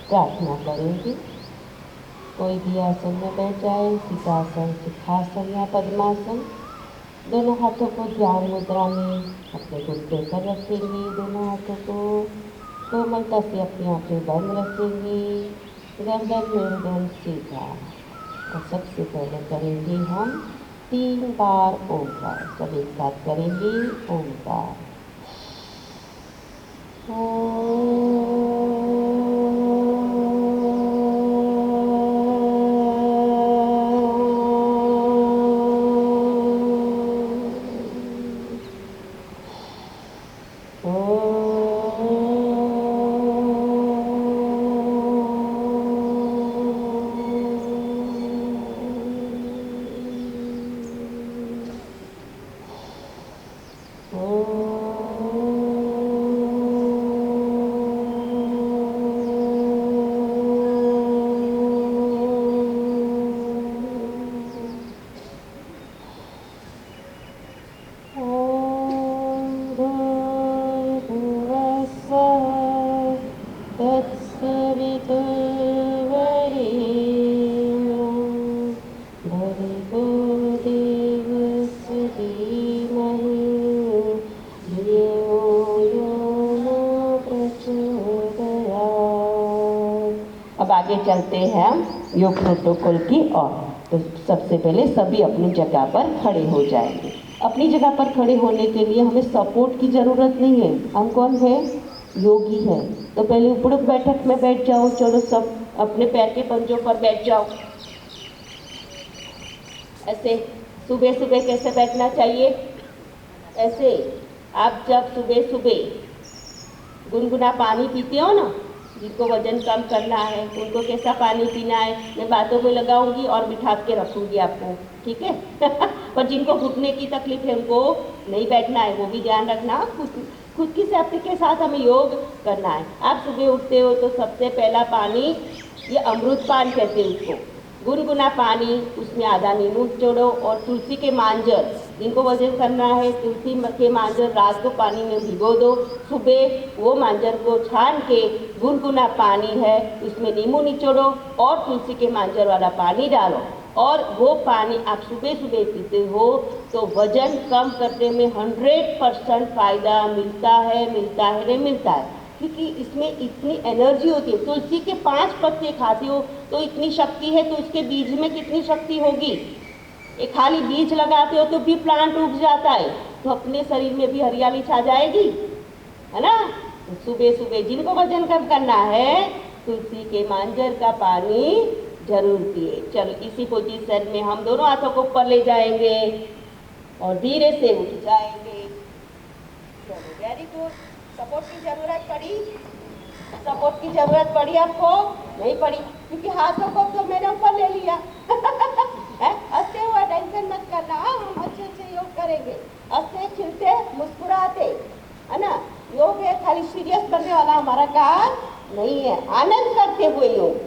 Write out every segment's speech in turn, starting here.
प्रार्थना करेंगे। कोई भी आसन में बैठ जाए, शीर्षासन, सिंहासन या पद्मासन। दोनों हाथों को ध्यान मुद्रा में अपने घुटने पर रखेंगे। दोनों हाथों को कोमलता से अपनी आंखें बंद रखेंगे। गर्दन मेरुदंड सीधा। और सबसे पहले करेंगे हम 3 बार ओंकार। सब एक साथ करेंगे ओंकार। अब आगे चलते हैं योग प्रोटोकॉल की ओर। तो सबसे पहले सभी अपनी जगह पर खड़े हो जाएंगे। अपनी जगह पर खड़े होने के लिए हमें सपोर्ट की ज़रूरत नहीं है। हम कौन है? योगी है। तो पहले उपड़ुक बैठक में बैठ जाओ। चलो सब अपने पैर के पंजों पर बैठ जाओ। ऐसे सुबह सुबह कैसे बैठना चाहिए? ऐसे आप जब सुबह सुबह गुनगुना पानी पीते हो ना, जिनको वजन कम करना है उनको कैसा पानी पीना है मैं बातों में लगाऊंगी और बिठा के रखूंगी आपको, ठीक है? पर जिनको घुटने की तकलीफ है उनको नहीं बैठना है, वो भी ध्यान रखना। खुद की सेफ्टी के साथ हमें योग करना है। आप सुबह उठते हो तो सबसे पहला पानी, ये अमृत पान कहते हैं उसको, गुनगुना पानी, उसमें आधा नींबू जोड़ो और तुलसी के मांजर, जिनको वजन करना है तुलसी के मांजर रात को पानी में भिगो दो। सुबह वो मांजर को छान के गुनगुना पानी है उसमें नींबू निचोड़ो और तुलसी के मांजर वाला पानी डालो और वो पानी आप सुबह सुबह पीते हो तो वजन कम करने में 100% फ़ायदा मिलता है, मिलता है, नहीं मिलता है, क्योंकि इसमें इतनी एनर्जी होती है। तुलसी के 5 पत्ते खाते हो तो इतनी शक्ति है, तो इसके बीज में कितनी शक्ति होगी? एक खाली बीज लगाते हो तो भी प्लांट उग जाता है, तो अपने शरीर में भी हरियाली छा जाएगी, है ना? तो सुबह सुबह जिनको वजन कम करना है तुलसी के मांजर का पानी जरूर पिए। चलो इसी पोजीशन में हम दोनों हाथों को ऊपर ले जाएंगे और धीरे से उठ जाएंगे। चलो वेरी गुड। सपोर्ट की जरूरत पड़ी? सपोर्ट की जरूरत पड़ी आपको? नहीं पड़ी, क्योंकि हाथों को तो मैंने ऊपर ले लिया। हंसते हुआ टेंशन मत करना, हम अच्छे से योग करेंगे, हंसते खिलते मुस्कुराते, है ना? योग है खाली सीरियस बनने वाला हमारा काम नहीं है, आनंद करते हुए योग,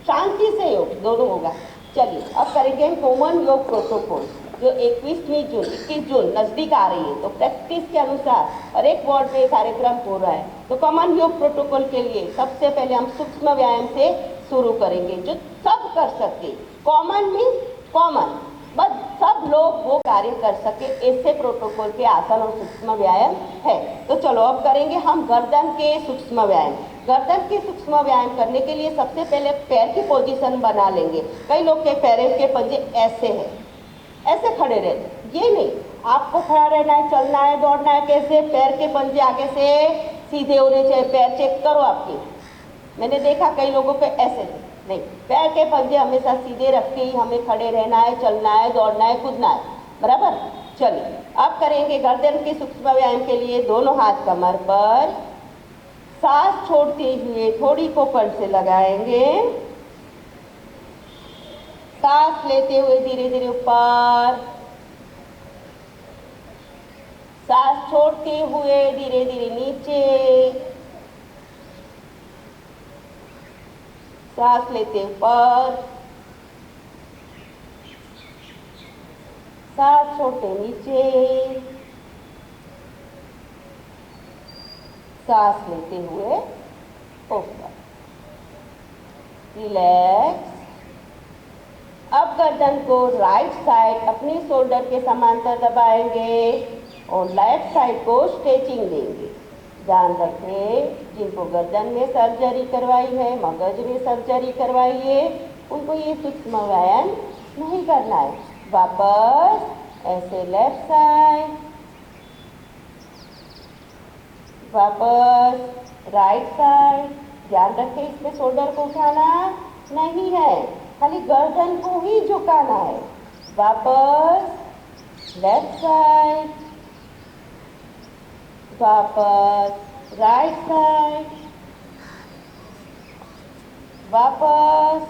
शांति से योग, दोनों होगा। चलिए अब करेंगे हम कॉमन योग प्रोटोकॉल, जो 21वीं जून 21 जून नज़दीक आ रही है, तो प्रैक्टिस के अनुसार हर एक वार्ड में कार्यक्रम हो रहा है। तो कॉमन योग प्रोटोकॉल के लिए सबसे पहले हम सूक्ष्म व्यायाम से शुरू करेंगे, जो सब कर सके। कॉमन मीन्स कॉमन, बस सब लोग वो कार्य कर सके, ऐसे प्रोटोकॉल के आसन और सूक्ष्म व्यायाम है। तो चलो अब करेंगे हम गर्दन के सूक्ष्म व्यायाम। गर्दन के सूक्ष्म व्यायाम करने के लिए सबसे पहले पैर की पोजीशन बना लेंगे। कई लोग के पैरों के पंजे ऐसे हैं, ऐसे खड़े रहते, ये नहीं, आपको खड़ा रहना है, चलना है, दौड़ना है। कैसे? पैर के पंजे आगे से सीधे होने चाहिए। पैर चेक करो आपके, मैंने देखा कई लोगों पे ऐसे नहीं, पैर के पंजे हमेशा सीधे रख के ही हमें खड़े रहना है, चलना है, दौड़ना है, कूदना है, बराबर? चलिए अब करेंगे गर्दन के सूक्ष्म व्यायाम के लिए दोनों हाथ कमर पर, सांस छोड़ते हुए थोड़ी कोपड़ से लगाएंगे, सांस लेते हुए धीरे धीरे ऊपर, सांस छोड़ते हुए धीरे धीरे नीचे, सांस लेते ऊपर, सांस छोड़ते नीचे, सांस लेते हुए ऊपर। रिलैक्स। अब गर्दन को राइट साइड अपने शोल्डर के समांतर दबाएंगे और लेफ्ट साइड को स्ट्रेचिंग देंगे। ध्यान रखें, जिनको गर्दन में सर्जरी करवाई है, मगज में सर्जरी करवाई है, उनको ये सूक्ष्म व्यायाम नहीं करना है। वापस ऐसे लेफ्ट साइड, वापस राइट साइड। ध्यान रखें, इसमें शोल्डर को उठाना नहीं है, खाली गर्दन को ही झुकाना है। वापस लेफ्ट साइड, वापस राइट साइड, वापस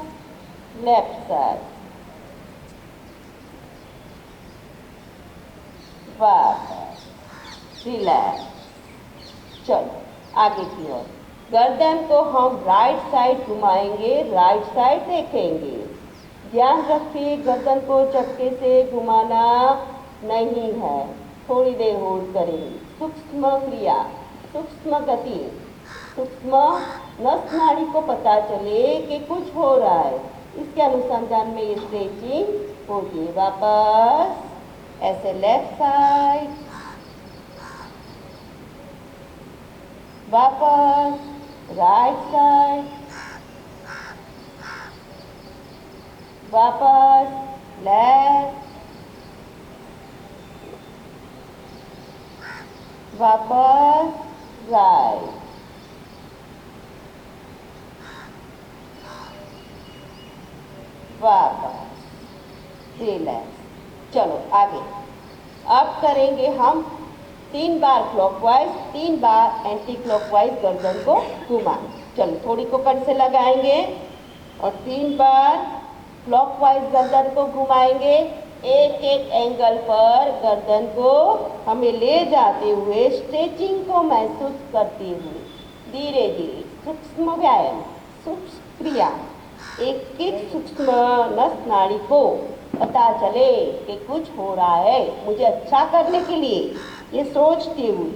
लेफ्ट साइड, वापस रिलैक्स। चलो आगे की ओर, गर्दन को हम राइट साइड घुमाएंगे, राइट साइड देखेंगे। ध्यान रखिए, गर्दन को झटके से घुमाना नहीं है, थोड़ी देर होल्ड करेंगे। सूक्ष्म क्रिया, सूक्ष्म गति, सूक्ष्म नस नाड़ी को पता चले कि कुछ हो रहा है, इसके अनुसंधान में ये स्ट्रेचिंग होती है। वापस ऐसे लेफ्ट साइड, वापस राइट साइड, वापस लेफ्ट, वापस राइट, वापस रिलैक्स। चलो आगे, अब करेंगे हम 3 बार क्लॉकवाइज, 3 बार एंटी क्लॉकवाइज गर्दन को घुमा। चलो थोड़ी को कट से लगाएंगे और 3 बार क्लॉकवाइज गर्दन को घुमाएंगे। एक एक एंगल पर गर्दन को हमें ले जाते हुए स्ट्रेचिंग को महसूस करते हुए धीरे धीरे सूक्ष्म व्यायाम, सूक्ष्म क्रिया, एक एक सूक्ष्म नस नाड़ी को पता चले कि कुछ हो रहा है, मुझे अच्छा करने के लिए ये सोचते हुए।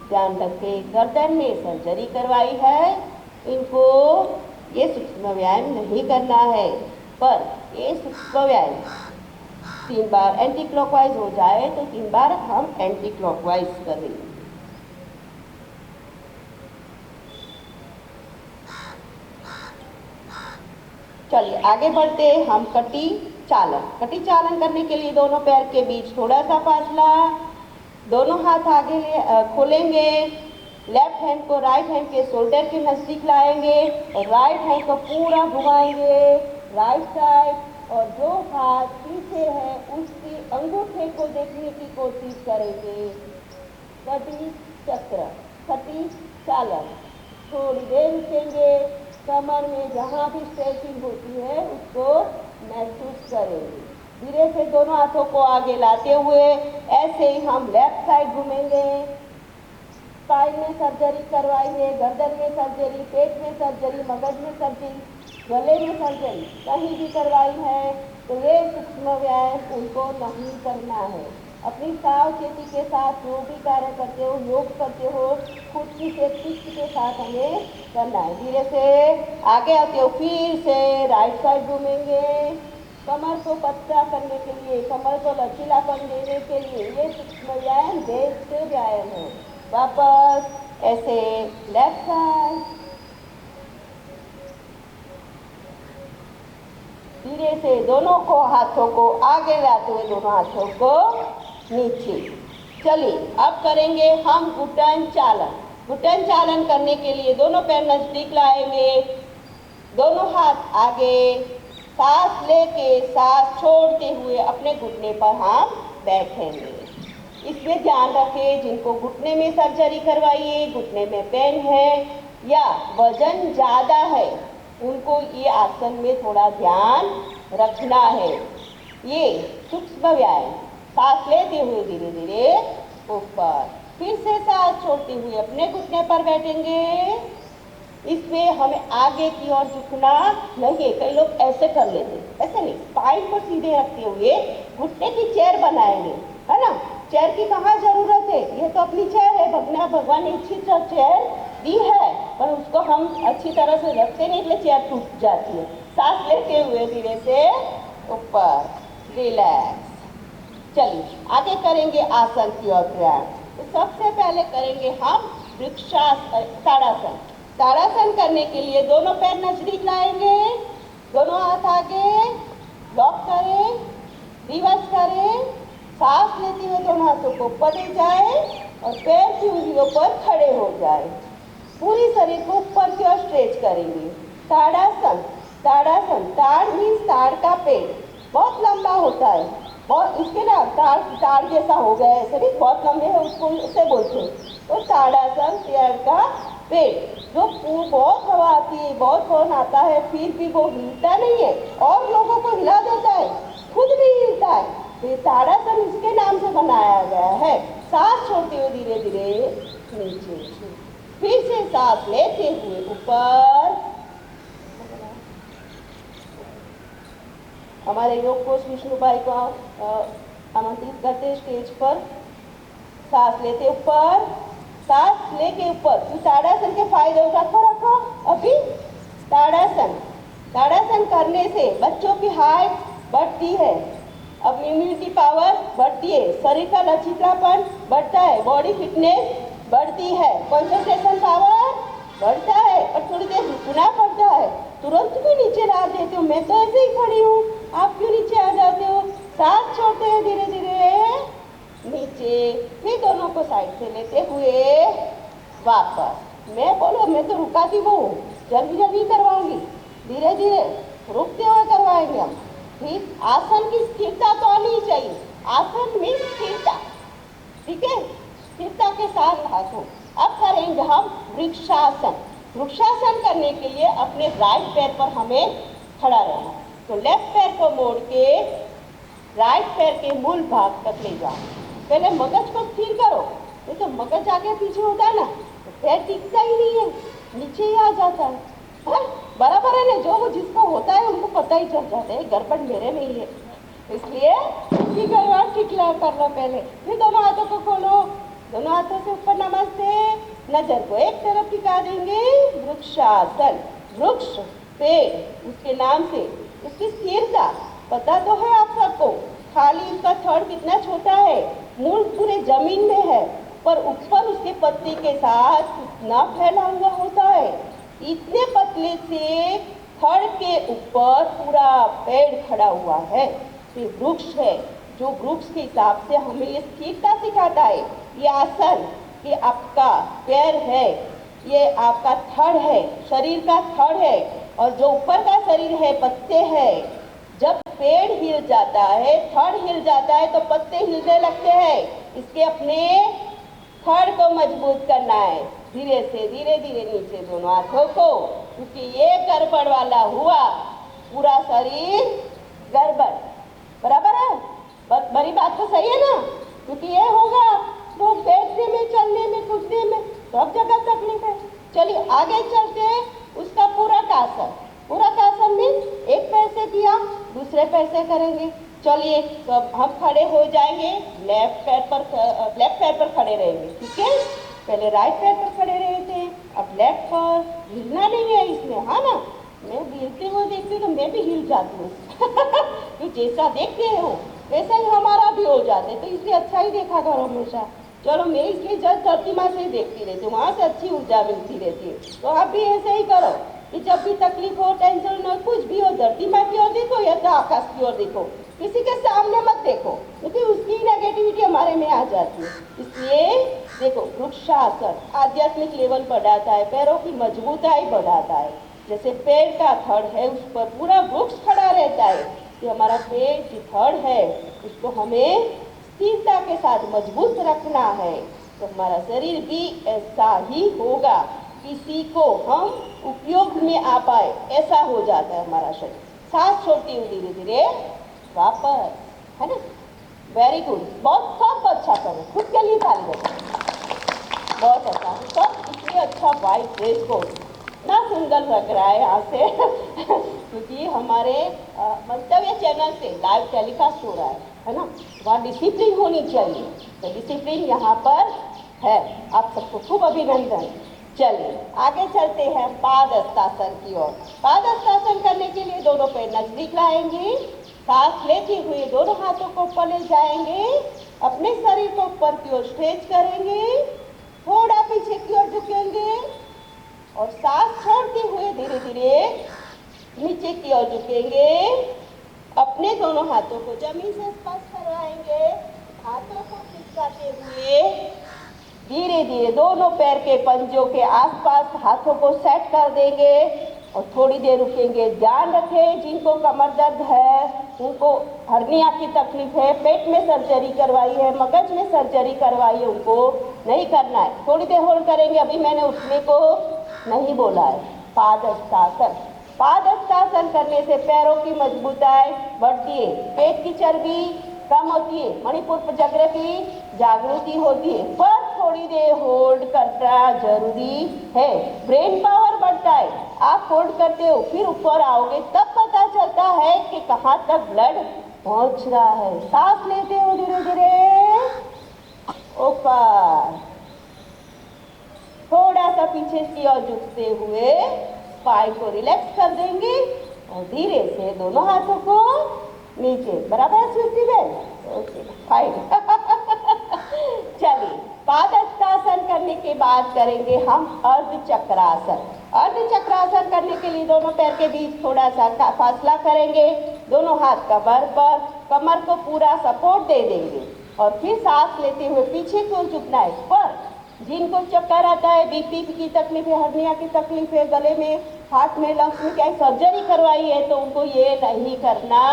ध्यान रखें, गर्दन में सर्जरी करवाई है, इनको ये सूक्ष्म व्यायाम नहीं करना है, पर ये सूक्ष्म व्यायाम 3 बार एंटी क्लॉकवाइज हो जाए तो 3 बार हम एंटी क्लॉकवाइज करेंगे। चलिए आगे बढ़ते, हम कटी चालन। कटी चालन करने के लिए दोनों पैर के बीच थोड़ा सा फासला, दोनों हाथ आगे खोलेंगे, लेफ्ट हैंड को राइट हैंड के शोल्डर के नजदीक लाएंगे और राइट हैंड को पूरा घुमाएंगे राइट साइड, और जो हाथ पीछे है उसके अंगूठे को देखने की कोशिश करेंगे। कटी चक्र, कटी चालन। थोड़ी देर रुकेंगे, कमर में जहाँ भी स्ट्रेचिंग होती है उसको महसूस करेंगे। धीरे से दोनों हाथों को आगे लाते हुए ऐसे ही हम लेफ्ट साइड घूमेंगे। स्पाइन में सर्जरी करवाई है, गर्दन में सर्जरी, पेट में सर्जरी, मगज में सर्जरी, गले में सर्जरी कहीं भी करवाई है तो ये सूक्ष्म व्यायाम उनको नहीं करना है। अपनी सावचेती के साथ जो भी कार्य करते हो, योग करते हो, खुद की सेफ्टी के साथ हमें करना है। धीरे से आगे आते हो, फिर से राइट साइड घूमेंगे। कमर को पतला करने के लिए, कमर को लचीलापन देने के लिए ये सूक्ष्म व्यायाम बेस्ट व्यायाम है। वापस ऐसे लेफ्ट साइड, धीरे से दोनों को हाथों को आगे लाते हुए दोनों हाथों को नीचे। चलिए अब करेंगे हम घुटन चालन। घुटन चालन करने के लिए दोनों पैर नजदीक लाएंगे, दोनों हाथ आगे, सांस लेके सांस छोड़ते हुए अपने घुटने पर हम बैठेंगे। इसमें ध्यान रखें, जिनको घुटने में सर्जरी करवाई है, घुटने में पेन है या वजन ज़्यादा है, उनको ये आसन में थोड़ा ध्यान रखना है। ये सूक्ष्म व्यायाम, सांस लेते हुए धीरे धीरे ऊपर, फिर से सांस छोड़ते हुए अपने घुटने पर बैठेंगे। इसमें हमें आगे की ओर झुकना नहीं है। कई लोग ऐसे कर लेते हैं, ऐसे नहीं, स्पाइन को सीधे रखते हुए घुटने की चेयर बनाएंगे, है ना। चेयर की कहाँ जरूरत है, ये तो अपनी चेयर है, भगवान ने इच्छित चेयर दी है, पर उसको हम अच्छी तरह से रखते नहीं, इसलिए चेयर टूट जाती है। सांस लेते हुए धीरे से ऊपर, रिलैक्स। चलिए आगे करेंगे आसन की ओर प्रयाण। तो सबसे पहले करेंगे हम वृक्षासन, ताड़ासन। ताड़ासन करने के लिए दोनों पैर नजदीक लाएंगे, दोनों हाथ आगे, लॉक करें, रिवर्स करें, सांस लेते हुए दोनों हाथों को ऊपर ले जाए और पैर की उंगलियों पर खड़े हो जाए। पूरी शरीर को ऊपर की ओर स्ट्रेच करेंगे। ताड़ासन, ताड़ासन, ताड़ मीन्स ताड़ का पेड़ बहुत लंबा होता है, बहुत इसके ना ताड़ जैसा हो गया है, शरीर बहुत लंबे है, उसको उसे बोलते हैं। तो ताड़ासन पेड़ का पेड़ जो बहुत हवा आती है, बहुत फोन आता है, फिर भी वो हिलता नहीं है और लोगों को हिला देता है, खुद नहीं हिलता है। तो ये ताड़ासन इसके नाम से बनाया गया है। सांस छोड़ते हुए धीरे धीरे नीचे, फिर से सांस लेते हुए ऊपर। हमारे योग कोच विष्णु भाई को आमंत्रित करते हैं स्टेज पर। सांस लेते ऊपर, सांस लेके ऊपर। तो ताड़ासन के फायदे रखो रखो अभी। ताड़ासन, ताड़ासन करने से बच्चों की हाइट बढ़ती है, अब इम्यूनिटी पावर बढ़ती है, शरीर का लचीलापन बढ़ता है, बॉडी फिटनेस बढ़ती है, कंसंट्रेशन पावर बढ़ता है और थोड़ी देर रुकना पड़ता है। तुरंत भी नीचे ला देते हो, मैं तो ऐसे ही खड़ी हूँ, आप क्यों नीचे आ जाते हो? सांस छोड़ते हैं धीरे धीरे नीचे, फिर दोनों को साइड से लेते हुए वापस। मैं बोलो मैं तो रुकाती वो जल्दी जल्दी करवाऊंगी, धीरे धीरे रुकते हुए करवाएंगे हम। फिर आसन की स्थिरता तो आनी ही चाहिए। आसन में स्थिरता, ठीक है, स्थिरता के साथ हाथों। अब करेंगे हम वृक्षासन। वृक्षासन करने के लिए अपने राइट पैर पर हमें खड़ा रहना। तो लेफ्ट पैर को मोड़ के राइट पैर के मूल भाग तक ले जाओ। पहले मगज को स्थिर करो, नहीं तो मगज आगे पीछे होता है ना तो पैर टिकता ही नहीं है, नीचे ही आ जाता है। बराबर है ना, जो जिसको होता है उनको पता ही चल जाता है गड़बड़ मेरे में ही है, इसलिए ठीक करना पहले। फिर दोनों हाथों को खोलो, दोनों हाथों से ऊपर नमस्ते, नजर को एक तरफ टिका देंगे। वृक्षासन, वृक्ष पेड़ उसके नाम से, उसकी स्थिरता पता तो है आप सबको। खाली इसका थड़ कितना छोटा है, मूल पूरे जमीन में है, पर ऊपर उसके पत्ती के साथ कितना फैला हुआ होता है। इतने पतले से थड़ के ऊपर पूरा पेड़ खड़ा हुआ है, ये वृक्ष है जो वृक्ष के हिसाब से हमें ये स्थिरता सिखाता है। ये आसन, ये आपका पैर है, ये आपका थड़ है, शरीर का थड़ है, और जो ऊपर का शरीर है पत्ते हैं। जब पेड़ हिल जाता है, थड़ हिल जाता है तो पत्ते हिलने लगते हैं। इसके अपने थड़ को मजबूत करना है। धीरे से धीरे धीरे नीचे दोनों हाथों को, क्योंकि ये गड़बड़ वाला हुआ पूरा शरीर गड़बड़, बराबर है, बड़ी बात तो सही है ना, क्योंकि ये होगा तो बैठने में, चलने में, कूदने में सब जगह तकलीफ है। चलिए आगे चलते हैं। उसका पूरक आसन, पूरक आसन में एक पैर से किया, दूसरे पैर से करेंगे। चलिए तो अब हम खड़े हो जाएंगे, लेफ्ट पैर पर खड़े रहेंगे, ठीक है। पहले राइट पैर पर खड़े रहे थे, अब लेफ्ट पर। हिलना नहीं है इसमें, हाँ ना, मैं हिलते हुए देखती हूँ तो मैं भी हिल जाती हूँ तो जैसा देखते हो वैसा ही हमारा भी हो जाते, तो इसलिए अच्छा ही देखा करो हमेशा। चलो मैं इसलिए जब धरती माँ से ही देखती रहती हूँ, वहाँ से अच्छी ऊर्जा मिलती रहती है। तो आप भी ऐसे ही करो कि जब भी तकलीफ हो, टेंशन हो, कुछ भी हो, धरती माँ की ओर देखो या तो आकाश की ओर देखो, किसी के सामने मत देखो, क्योंकि उसकी नेगेटिविटी हमारे में आ जाती है। इसलिए देखो, वृक्षासन आध्यात्मिक लेवल बढ़ाता है, पैरों की मजबूताई बढ़ाता है। जैसे पेड़ का थड़ है, उस पर पूरा वृक्ष खड़ा रहता है, कि हमारा पेड़ की थड़ है उसको हमें स्थिरता के साथ मजबूत रखना है, तो हमारा शरीर भी ऐसा ही होगा, किसी को हम उपयोग में आ पाए ऐसा हो जाता है हमारा शरीर। सांस छोड़ती हूँ धीरे धीरे वापस, है ना, वेरी गुड, बहुत सब अच्छा करो, खुद के लिए ताली बजाओ, बहुत अच्छा। सब इसलिए अच्छा वाइट ड्रेस को इतना सुंदर लग रहा है यहाँ से क्योंकि हमारे मंतव्य चैनल से लाइव टेलीकास्ट हो रहा है ना, वहाँ डिसिप्लिन होनी चाहिए, तो डिसिप्लिन यहाँ पर है। आप सबको खूब अभिनंदन। चलिए आगे चलते हैं पादहस्तासन की ओर। पादहस्तासन करने के लिए दोनों पैर नजदीक लाएंगे, सांस लेते हुए दोनों हाथों को ऊपर ले जाएंगे, अपने शरीर को ऊपर की ओर स्ट्रेच करेंगे, थोड़ा पीछे की ओर झुकेंगे और सांस छोड़ते हुए धीरे धीरे नीचे की ओर झुकेंगे। अपने दोनों हाथों को जमीन से स्पर्श करवाएंगे, हाथों को खिसकाते हुए धीरे धीरे दोनों पैर के पंजों के आसपास हाथों को सेट कर देंगे और थोड़ी देर रुकेंगे। ध्यान रखें जिनको कमर दर्द है, उनको हर्निया की तकलीफ है, पेट में सर्जरी करवाई है, मगज में सर्जरी करवाई है, उनको नहीं करना है। थोड़ी देर होल्ड करेंगे। अभी मैंने उठने को नहीं बोला है। पादहस्तासन, पादहस्तासन करने से पैरों की मजबूताई बढ़ती है, पेट की चर्बी कम होती है, मणिपुर चक्र की जागृति होती है, पर थोड़ी देर होल्ड करना जरूरी है। ब्रेन पावर बढ़ता है। आप होल्ड करते हो, फिर ऊपर आओगे तब पता चलता है कि कहाँ तक ब्लड पहुँच रहा है। सांस लेते हो धीरे धीरे ऊपर, थोड़ा सा पीछे की ओर झुकते हुए स्पाइन को रिलैक्स कर देंगे और धीरे से दोनों हाथों को नीचे। बराबर स्वीटी बेन? Okay fine. चलिए पादहस्तासन करने के बाद करेंगे हम अर्धचक्रासन। अर्धचक्रासन करने के लिए दोनों पैर के बीच थोड़ा सा फासला करेंगे, दोनों हाथ कमर पर, कमर को पूरा सपोर्ट दे देंगे और फिर सांस लेते हुए पीछे को झुकना है। पर जिनको चक्कर आता है, बीपी की तकलीफ है, हर्निया की तकलीफ है, गले में, हार्ट में, लंग्स में क्या सर्जरी करवाई है, तो उनको ये नहीं करना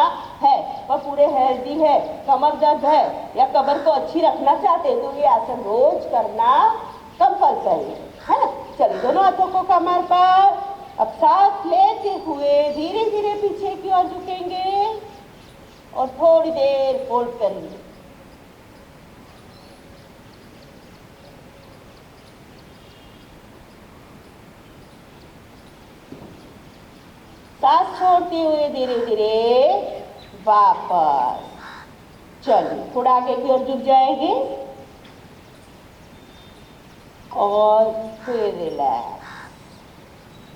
है। पर पूरे हेल्दी है, कमर दर्द है या कमर को अच्छी रखना चाहते हैं तो ये आसन रोज करना कंपल्सरी है ना। चलिए दोनों हाथों को कमर पर, अब सांस लेते हुए धीरे धीरे पीछे की ओर झुकेंगे और थोड़ी देर होल्ड करेंगे। सांस छोड़ते हुए धीरे धीरे वापस। चलिए थोड़ा आगे की ओर झुक जाएंगे और फिर रिलैक्स।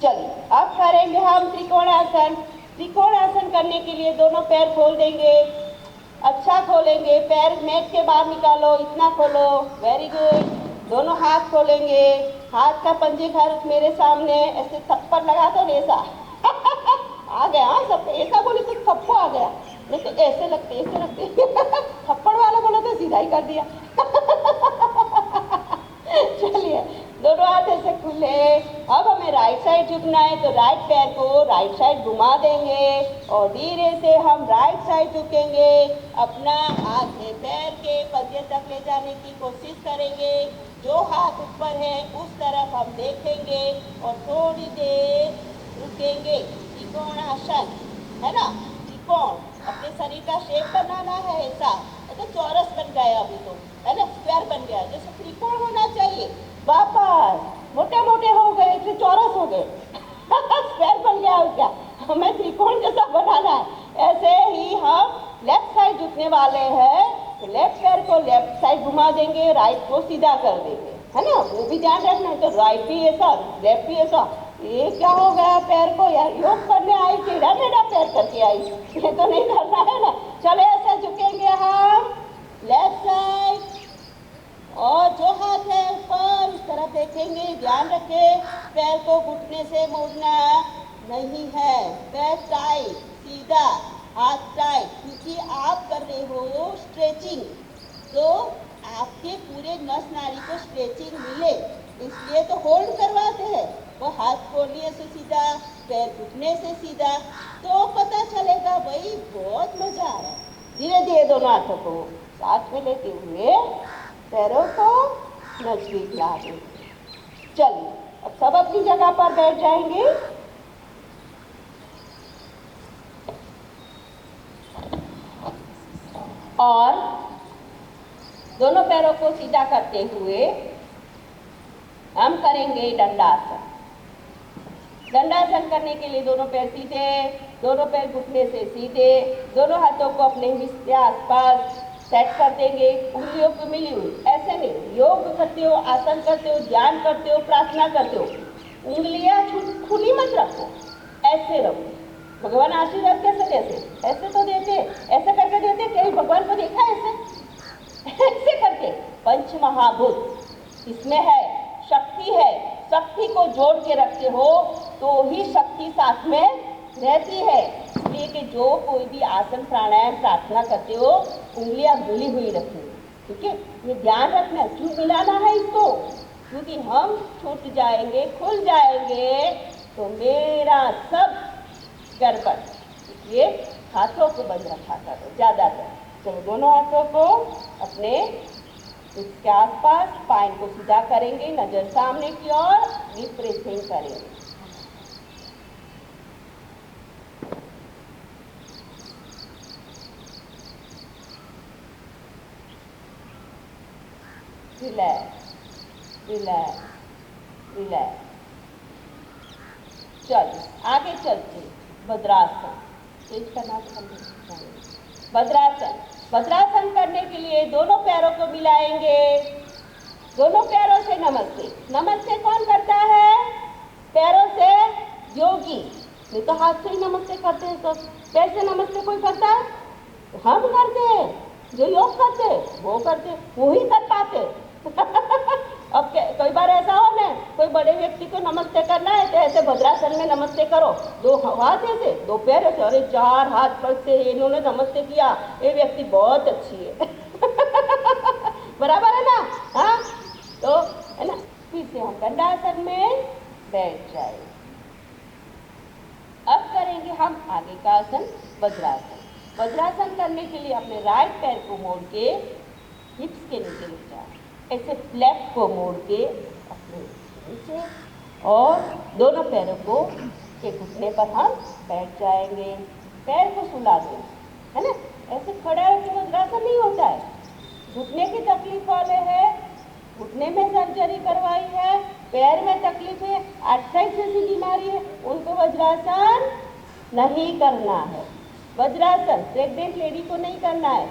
चलिए अब करेंगे हम त्रिकोणासन। त्रिकोणासन करने के लिए दोनों पैर खोल देंगे, अच्छा खोलेंगे, पैर मैट के बाहर निकालो, इतना खोलो, वेरी गुड। दोनों हाथ खोलेंगे, हाथ का पंजे घर मेरे सामने, ऐसे थप्पड़ लगा दो ऐसा। आ गया हाँ सब, ऐसा बोले तो थप्पड़ आ गया, नहीं तो ऐसे लगते थप्पड़ वाला बोला तो सीधा ही कर दिया। चलिए दोनों हाथ ऐसे खुले। अब हमें राइट साइड झुकना है तो राइट पैर को राइट साइड घुमा देंगे और धीरे से हम राइट साइड झुकेंगे। अपना हाथ से पैर के पंजे तक ले जाने की कोशिश करेंगे। जो हाथ ऊपर है उस तरफ हम देखेंगे और थोड़ी देर रुकेंगे। त्रिकोणासन है ना, त्रिकोण अपने शरीर का शेप बनाना है ऐसा, तो चौरस बन गया अभी तो है ना, स्क्वायर बन गया, जैसे त्रिकोण होना चाहिए। वापस मोटे मोटे हो गए फिर चौरस हो गए। स्क्वायर बन गया और क्या, हमें त्रिकोण जैसा बनाना है। ऐसे ही हम लेफ्ट साइड झुकने वाले हैं तो लेफ्ट पैर को लेफ्ट साइड घुमा देंगे, राइट को सीधा कर देंगे, है ना, वो भी ध्यान रखना है। तो राइट भी ऐसा, लेफ्ट भी ऐसा। ये क्या हो गया पैर को यार, योग करने आई टेढ़ा मेढ़ा पैर करके आई, ये तो नहीं करना है ना। चले ऐसे झुकेंगे हम लेफ्ट साइड और जो हाथ है ऊपर इस तरफ देखेंगे। ध्यान रखें पैर को घुटने से मोड़ना नहीं है, पैर टाइट सीधा, हाथ टाइट, क्योंकि आप कर रहे हो स्ट्रेचिंग, तो आपके पूरे नस नाड़ी को स्ट्रेचिंग मिले, इसलिए तो होल्ड करवाते हैं। वो हाथ खोलिए से सीधा, पैर घुटने से सीधा, तो पता चलेगा भाई बहुत मजा आ रहा है। धीरे धीरे दोनों हाथों को साथ में लेते हुए पैरों को नजदीक ला देंगे। चलिए अब सब अपनी जगह पर बैठ जाएंगे। और दोनों पैरों को सीधा करते हुए हम करेंगे दंडासन। दंडासन करने के लिए दोनों पैर सीधे, दोनों पैर घुटने से सीधे, दोनों हाथों को अपने हिस्से के आसपास सेट कर देंगे, उंगलियों को मिली हुई, ऐसे नहीं। योग करते हो, आसन करते हो, ध्यान करते हो, प्रार्थना करते हो, उंगलियां खुली मत रखो, ऐसे रखो। भगवान आशीर्वाद कैसे देते? ऐसे तो देते, ऐसे करके देते। कहीं भगवान को देखा ऐसे ऐसे करके? पंच महाभूत इसमें है, शक्ति है, शक्ति को जोड़ के रखते हो तो ही शक्ति साथ में रहती है। इसलिए कि जो कोई भी आसन प्राणायाम प्रार्थना करते हो, उंगलियां मिली हुई रखनी, ठीक है? ये ध्यान रखना। क्यों मिलाना है इसको? क्योंकि हम छूट जाएंगे, खुल जाएंगे तो मेरा सब गड़बड़। इसलिए हाथों को बंद रखा करो ज़्यादातर। चलो दोनों हाथों को अपने इसके आसपास, स्पाइन को सीधा करेंगे, नजर सामने की ओर, डीप ब्रीथिंग करेंगे। Relax relax relax. चलिए आगे चलते। भद्रासन चेंज करना तो भद्रासन। भद्रासन करने के लिए दोनों पैरों को मिलाएंगे, दोनों पैरों से नमस्ते। नमस्ते कौन करता है? पैरों से योगी। नहीं तो हाथ से ही नमस्ते करते हैं सब। पैर से नमस्ते कोई करता है? हम करते हैं। जो योग करते वो करते, वो ही कर पाते अब कई बार ऐसा हो ना, कोई बड़े व्यक्ति को नमस्ते करना है तो ऐसे भद्रासन में नमस्ते करो, दो हाथ ऐसे, दो पैर ऐसे, अरे चार हाथ पर से इन्होंने नमस्ते किया, ये व्यक्ति बहुत अच्छी है बराबर है ना? हाँ, तो है ना। फिर से हम दंडासन में बैठ जाए। अब करेंगे हम आगे का आसन वज्रासन। वज्रासन करने के लिए अपने राइट पैर को मोड़ के हिप्स के नीचे ले जाए, ऐसे लेफ्ट को मोड़ के अपने नीचे, और दोनों पैरों को के घुटने पर हम बैठ जाएंगे। पैर को सुला दें, है ना? ऐसे खड़ा होकर वज्रासन नहीं होता है। घुटने की तकलीफ वाले हैं, घुटने में सर्जरी करवाई है, पैर में तकलीफ है, आर्थराइटिस जैसी बीमारी है, उनको वज्रासन नहीं करना है। वज्रासन प्रेग्नेंट लेडी को नहीं करना है,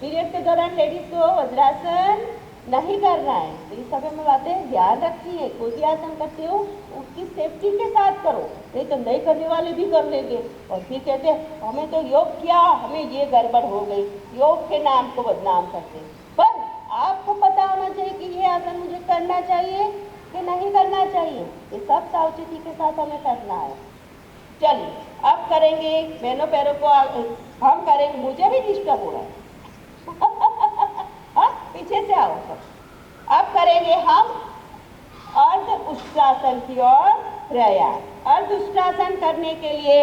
पीरियड के दौरान लेडीज को वज्रासन नहीं करना है। तो इस समय में बातें ध्यान रखनी है। कोई भी आसन करते हो उसकी सेफ्टी के साथ करो, नहीं तो नहीं करने वाले भी कर लेंगे और फिर कहते हैं हमें तो योग किया, हमें ये गड़बड़ हो गई, योग के नाम को बदनाम करते हैं। पर आपको पता होना चाहिए कि ये आसन मुझे करना चाहिए कि नहीं करना चाहिए। ये सब सावचेती के साथ हमें करना है। चलिए अब करेंगे, बहनों पैरों को हम करेंगे। मुझे भी डिस्टर्ब हो रहा है पीछे से आओ। अब करेंगे हम अर्ध उष्ट्रासन की ओर प्रयास। अर्ध उष्ट्रासन करने के लिए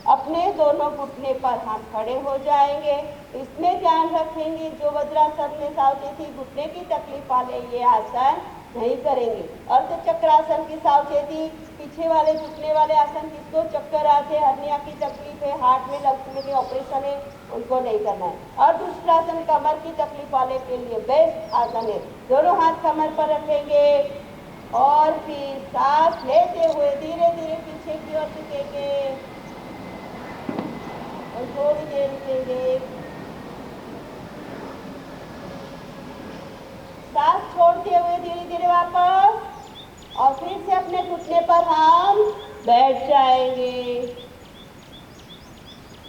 अपने दोनों घुटने पर हम खड़े हो जाएंगे। इसमें ध्यान रखेंगे जो वज्रासन में सावचेती, घुटने की तकलीफ वाले ये आसन नहीं करेंगे। अर्ध चक्रासन की सावचेती, पीछे वाले झुकने वाले आसन, जिसको चक्कर आते, हर्निया की तकलीफ है, हार्ट में लंग्स में ऑपरेशन है, उनको नहीं करना है। अर्ध उष्ट्रासन कमर की तकलीफ वाले के लिए बेस्ट आसन है। दोनों हाथ कमर पर रखेंगे और फिर सांस लेते हुए धीरे धीरे पीछे की ओर झुकेंगे और थोड़ी देर रुकेंगे। सांस छोड़ते हुए धीरे धीरे वापस, और फिर से अपने घुटने पर हम बैठ जाएंगे।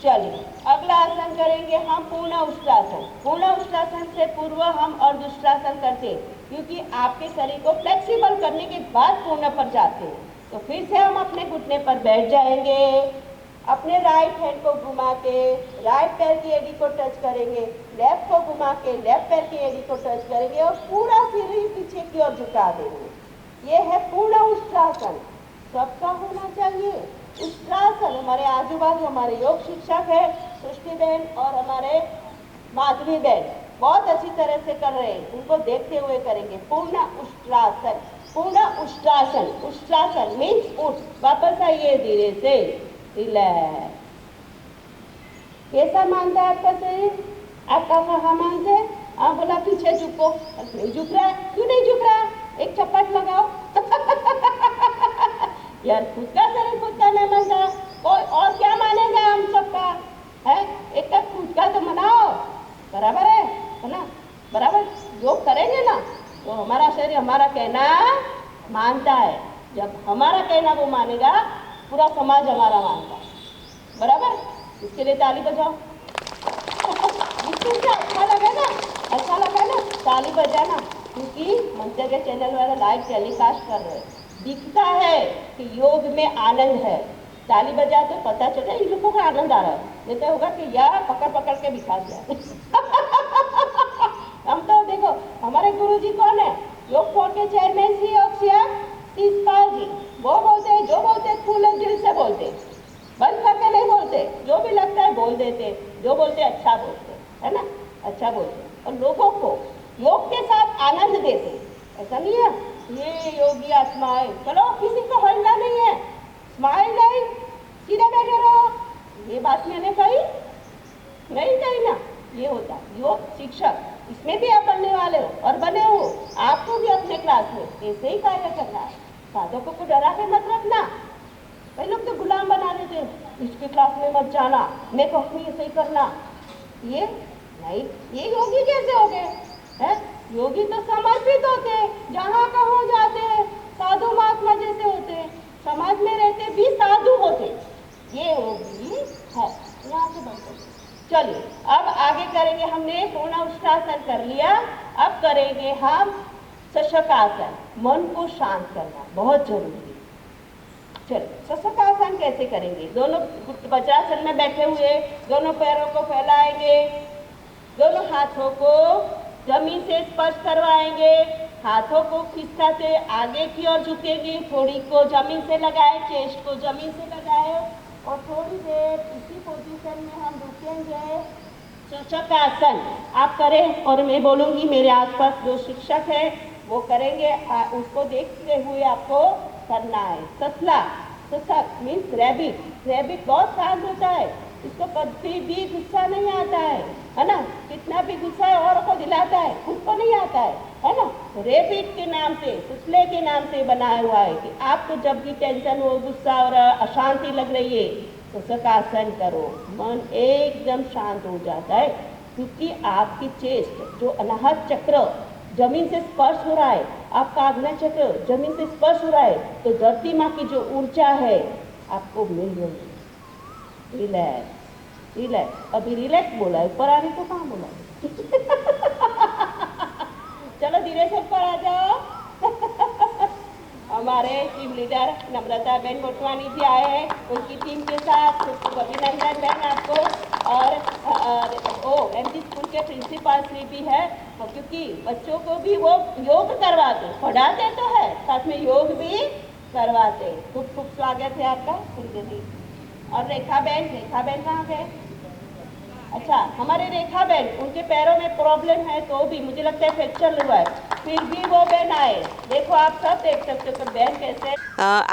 चलिए अगला आसन करेंगे हम पूर्ण उष्ट्रासन। पूर्ण उष्ट्रासन से पूर्व हम अर्ध उष्ट्रासन करते हैं, क्योंकि आपके शरीर को फ्लेक्सिबल करने के बाद पूर्ण पर जाते हैं। तो फिर से हम अपने घुटने पर बैठ जाएंगे, अपने राइट हैंड को घुमा के राइट पैर की एड़ी को टच करेंगे, लेफ्ट को घुमा के लेफ्ट पैर की एड़ी को टच करेंगे और पूरा शरीर पीछे की ओर झुका देंगे। ये है पूर्ण उष्ट्रासन, सबका होना चाहिए। उष्ट्रासन हमारे आजू बाजू हमारे योग शिक्षक है सृष्टि बहन और हमारे माधवी बहन बहुत अच्छी तरह से कर रहे हैं, उनको देखते हुए करेंगे। पूर्ण उष्ट्रासन, पूर्ण उष्ट्रासन। उष्ट्रासन मीन्स उठ, वापस आइए धीरे से, रिलैक्स। कैसा मानता है आपका शरीर? आपका कहाँ मानते हैं? आप बोला पीछे झुको, नहीं झुक रहा है। क्यों नहीं झुक रहा है? एक चप्पट लगाओ यार, खुद का शरीर खुद का नहीं मानता, कोई और क्या मानेगा हम सबका है? एक खुद का तो मनाओ, बराबर है? है ना, बराबर। योग करेंगे ना तो हमारा शरीर हमारा कहना मानता है। जब हमारा कहना वो मानेगा, पूरा समाज हमारा मानता है, बराबर। इसके लिए ताली बजाओ। इसको क्या अच्छा लगा ना, अच्छा लगा ना, ताली बजाना, क्योंकि मंत्र के चैनल वाला लाइव टेलीकास्ट कर रहे हैं। दिखता है कि योग में आनंद है, ताली बजा तो पता चलता है इन लोगों का आनंद आ रहा है। नहीं तो होगा कि यार पकड़ पकड़ के बिठा दिया। हम तो देखो हमारे गुरुजी कौन है, योग बोर्ड के चेयरमैन श्री अक्षय शिषपाल जी। वो बोलते हैं, जो बोलते खुले दिल से बोलते, बंद करके नहीं बोलते, जो भी लगता है बोल देते, जो बोलते अच्छा बोलते, है ना, अच्छा बोलते, और लोगों को योग के साथ आनंद देते। ऐसा नहीं है ये योगी आत्मा है, चलो किसी को हल्ला नहीं है, स्माइल नहीं, सीधे बैठे रहो, ये बात मैंने कही नहीं कही ना। ये होता योग शिक्षक, इसमें भी आप बनने वाले हो और बने हो। आपको भी अपने क्लास में ऐसे ही कार्य करना है। साधकों को डरा के मत रखना। कई लोग तो गुलाम बना देते, इसके क्लास में मत जाना, मैं कहूँ ऐसे ही करना। ये नहीं, ये योगी कैसे हो गए हैं? योगी तो समर्पित होते, जहाँ कहो जाते, साधु महात्मा जैसे होते, समाज में रहते भी साधु होते। ये योगी है। यहाँ से बनते। चलिए अब आगे करेंगे। हमने पूर्ण उष्टासन कर लिया, अब करेंगे हम शशकासन। मन को शांत करना बहुत जरूरी है। चलिए शशकासन कैसे करेंगे? दोनों वज्रासन में बैठे हुए, दोनों पैरों को फैलाएंगे, दोनों हाथों को जमीन से स्पर्श करवाएंगे, हाथों को खिसकाते आगे की ओर झुकेंगे, थोड़ी को जमीन से लगाए, चेस्ट को जमीन से लगाए, और थोड़ी देर इसी पोजीशन में हम रुकेंगे। शशकासन आप करें और मैं बोलूँगी, मेरे आसपास जो शिक्षक है वो करेंगे, उसको देखते हुए आपको करना है। ससला, ससक मीन्स रैबिट। रैबिट बहुत शांत होता है, इसको कभी भी गुस्सा नहीं आता है ना, कितना भी गुस्सा है औरों को दिलाता है, खुद को नहीं आता है ना। रैबिट के नाम से, सुसले के नाम से बनाया हुआ है कि आपको जब भी टेंशन हो, गुस्सा और अशांति लग रही है तो शशकासन करो, मन एकदम शांत हो जाता है, क्योंकि आपकी चेस्ट जो अनाहत चक्र जमीन से स्पर्श हो रहा है, आपका आग्नेय चक्र जमीन से स्पर्श हो रहा है, तो धरती माँ की जो ऊर्जा है आपको मिल रही है। रिलैक्स, रिलैक्स, अभी रिलैक्स बोला है, ऊपर आने को कहाँ बोला चलो धीरे से ऊपर आ जाओ। हमारे टीम लीडर नम्रता बहन मोटवानी जी आए हैं, उनकी टीम के साथ अभिनंदन बहन आपको, और एमजी स्कूल के प्रिंसिपल श्री भी है, क्योंकि बच्चों को भी वो योग करवाते, पढ़ाते तो है, साथ में योग भी करवाते। खूब खूब स्वागत है आपका कुलदेवी। और रेखा बहन, रेखा बहन कहाँ गए? अच्छा, हमारे रेखा बहन, उनके पैरों में प्रॉब्लम है तो भी मुझे लगता है फ्रैक्चर हुआ है, फिर भी वो बहन आए। देखो आप सब देख सकते हो बहन कैसे।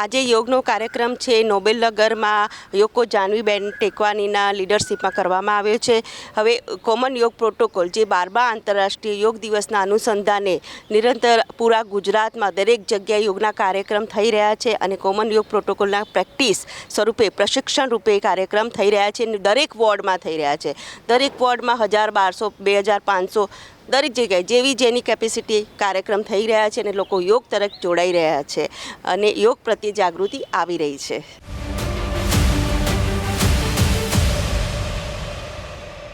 આજે યોગનો કાર્યક્રમ છે નોબેલ નગરમાં યોકો જાનવીબેન ટેકવાનીના લીડરશીપમાં કરવામાં આવ્યો છે। હવે કોમન યોગ પ્રોટોકોલ જે 12મા આંતરરાષ્ટ્રીય યોગ દિવસના અનુસંધાને નિરંતર પૂરા ગુજરાતમાં દરેક જગ્યાએ યોગના કાર્યક્રમ થઈ રહ્યા છે અને કોમન યોગ પ્રોટોકોલના પ્રેક્ટિસ સ્વરૂપે પ્રશિક્ષણ રૂપે કાર્યક્રમ થઈ રહ્યા છે। દરેક વોર્ડમાં થઈ રહ્યા છે, દરેક વોર્ડમાં 1000, 1200, 2500 દરેક જગ્યાએ જેવી જેની કેપેસિટી કાર્યક્રમ થઈ રહ્યા છે અને લોકો યોગ તરફ જોડાઈ રહ્યા છે અને યોગ પ્રત્યે જાગૃતિ આવી રહી છે।